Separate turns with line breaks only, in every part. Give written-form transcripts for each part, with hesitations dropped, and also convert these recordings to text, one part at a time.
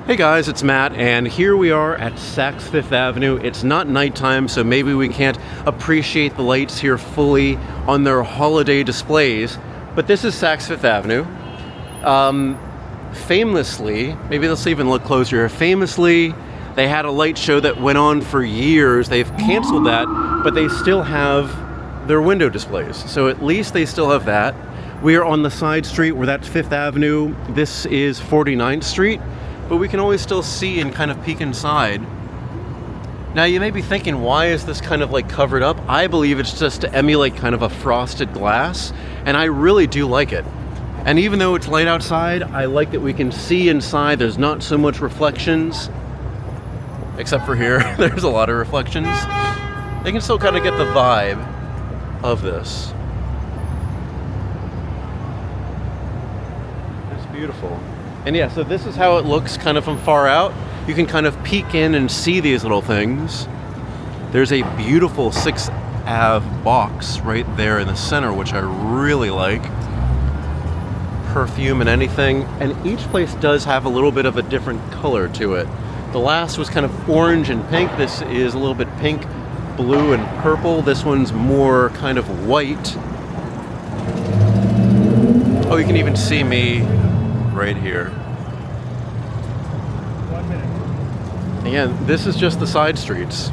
Hey guys, it's Matt, and here we are at Saks Fifth Avenue. It's not nighttime, so maybe we can't appreciate the lights here fully on their holiday displays, but this is Saks Fifth Avenue. Famously, maybe let's even look closer here. Famously, they had a light show that went on for years. They've canceled that, but they still have their window displays. So at least they still have that. We are on the side street where that's Fifth Avenue. This is 49th Street. But we can always still see and kind of peek inside. Now you may be thinking, why is this kind of like covered up? I believe it's just to emulate kind of a frosted glass, and I really do like it. And even though it's light outside, I like that we can see inside. There's not so much reflections, except for here. There's a lot of reflections. They can still kind of get the vibe of this. It's beautiful. And yeah, so this is how it looks kind of from far out. You can kind of peek in and see these little things. There's a beautiful 6th Ave box right there in the center, which I really like. Perfume and anything. And each place does have a little bit of a different color to it. The last was kind of orange and pink. This is a little bit pink, blue, and purple. This one's more kind of white. Oh, you can even see me right here. Again, this is just the side streets.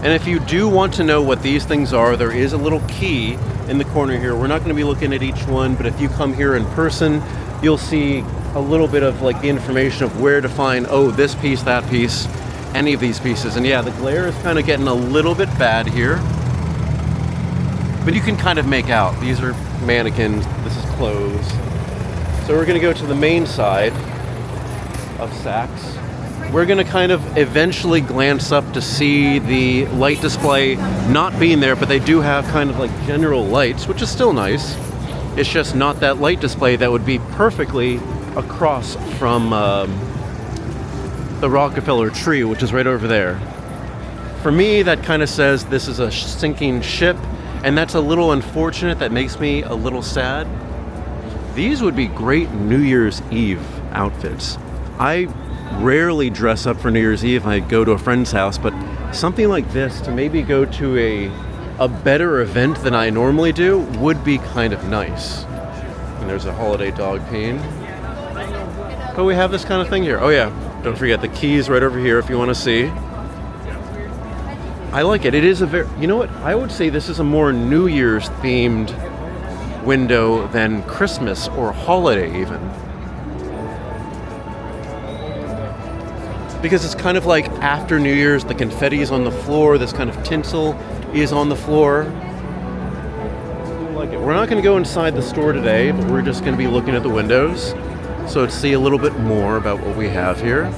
And if you do want to know what these things are, there is a little key in the corner here. We're not going to be looking at each one, but if you come here in person, you'll see a little bit of like the information of where to find, oh, this piece, that piece, any of these pieces. And yeah, the glare is kind of getting a little bit bad here, but you can kind of make out. These are mannequins, this is clothes. So we're going to go to the main side of Saks. We're going to kind of eventually glance up to see the light display not being there, but they do have kind of like general lights, which is still nice. It's just not that light display that would be perfectly across from the Rockefeller tree, which is right over there. For me, that kind of says this is a sinking ship, and that's a little unfortunate. That makes me a little sad. These would be great New Year's Eve outfits. I rarely dress up for New Year's Eve. I go to a friend's house, but something like this to maybe go to a better event than I normally do would be kind of nice. And there's a holiday dog peeing. But we have this kind of thing here. Oh yeah, don't forget the keys right over here if you want to see. I like it. It is a very, you know what? I would say this is a more New Year's themed window than Christmas or holiday even. Because it's kind of like after New Year's, the confetti is on the floor, this kind of tinsel is on the floor. I like it. We're not going to go inside the store today, but we're just going to be looking at the windows. So to see a little bit more about what we have here.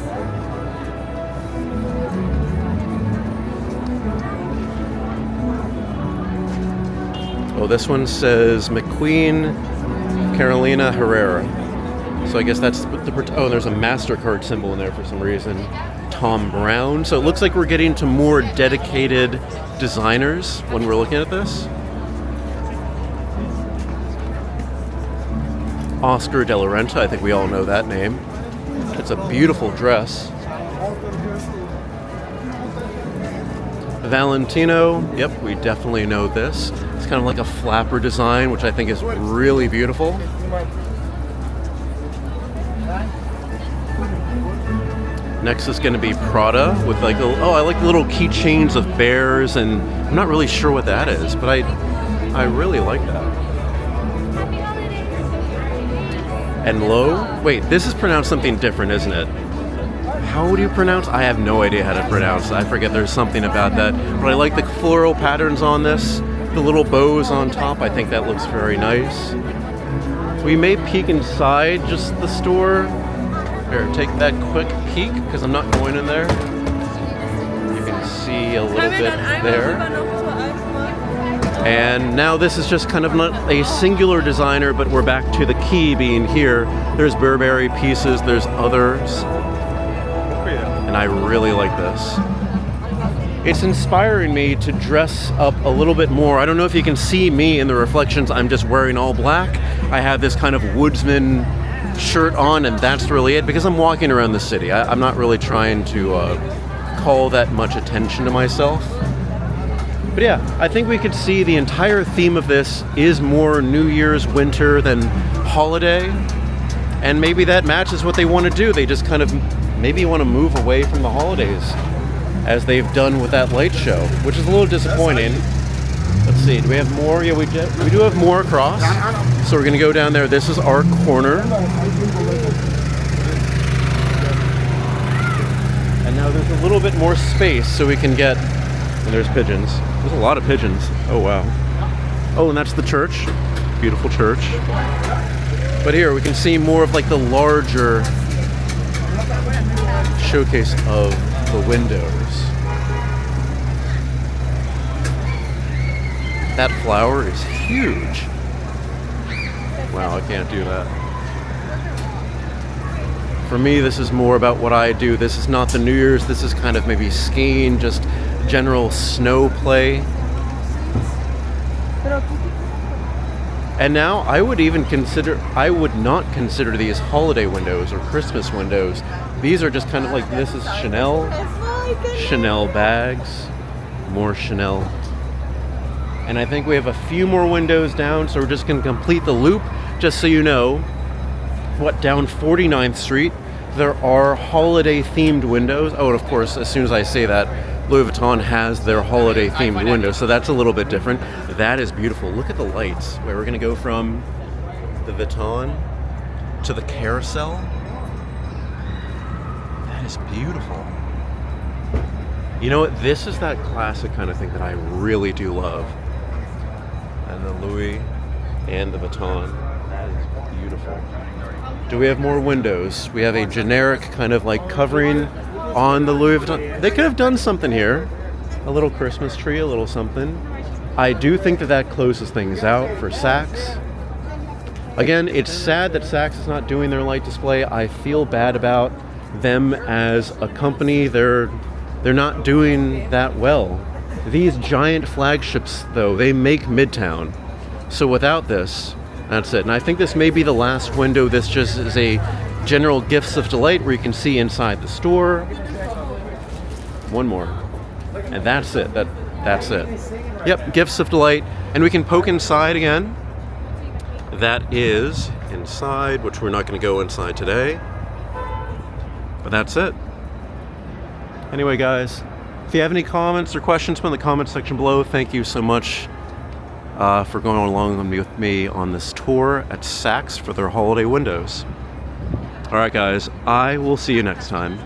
Oh, this one says McQueen Carolina Herrera. So I guess that's oh, there's a MasterCard symbol in there for some reason. Tom Brown. So it looks like we're getting to more dedicated designers when we're looking at this. Oscar De La Renta, I think we all know that name. It's a beautiful dress. Valentino, yep, we definitely know this. It's kind of like a flapper design, which I think is really beautiful. Next is going to be Prada with like, oh, I like the little keychains of bears, and I'm not really sure what that is, but I really like that. And Low, wait, this is pronounced something different, isn't it? How would you pronounce? I have no idea how to pronounce. I forget there's something about that. But I like the floral patterns on this. The little bows on top. I think that looks very nice. We may peek inside just the store. Here, take that quick peek because I'm not going in there. You can see a little bit there. And now this is just kind of not a singular designer, but we're back to the key being here. There's Burberry pieces, there's others. And I really like this. It's inspiring me to dress up a little bit more. I don't know if you can see me in the reflections. I'm just wearing all black. I have this kind of woodsman shirt on, and that's really it, because I'm walking around the city. I'm not really trying to call that much attention to myself. But yeah, I think we could see the entire theme of this is more New Year's winter than holiday, and maybe that matches what they want to do. They just kind of maybe want to move away from the holidays, as they've done with that light show, which is a little disappointing. Let's see, do we have more? Yeah, we do have more across. So we're going to go down there. This is our corner. And now there's a little bit more space so we can get... And there's pigeons. There's a lot of pigeons. Oh, wow. Oh, and that's the church. Beautiful church. But here we can see more of like the larger showcase of the windows. That flower is huge. Wow, I can't do that. For me, this is more about what I do. This is not the New Year's. This is kind of maybe skiing, just general snow play. And now I would not consider these holiday windows or Christmas windows. These are just kind of like, this is Chanel bags, more Chanel. And I think we have a few more windows down, so we're just going to complete the loop. Just so you know, down 49th Street, there are holiday-themed windows. Oh, and of course, as soon as I say that, Louis Vuitton has their holiday-themed windows, so that's a little bit different. That is beautiful. Look at the lights. Where we're going to go from the Vuitton to the carousel. That is beautiful. You know what? This is that classic kind of thing that I really do love. And the Louis and the Vuitton. That is beautiful. Do we have more windows? We have a generic kind of like covering on the Louis Vuitton. They could have done something here. A little Christmas tree, a little something. I do think that closes things out for Saks. Again, it's sad that Saks is not doing their light display. I feel bad about them as a company. They're not doing that well. These giant flagships, though, they make Midtown. So without this, that's it. And I think this may be the last window. This just is a general gifts of delight where you can see inside the store. One more. And that's it. That's it. Yep, gifts of delight. And we can poke inside again. That is inside, which we're not going to go inside today. But that's it. Anyway, guys, if you have any comments or questions, put in the comment section below. Thank you so much for going along with me on this tour at Saks for their holiday windows. All right, guys, I will see you next time.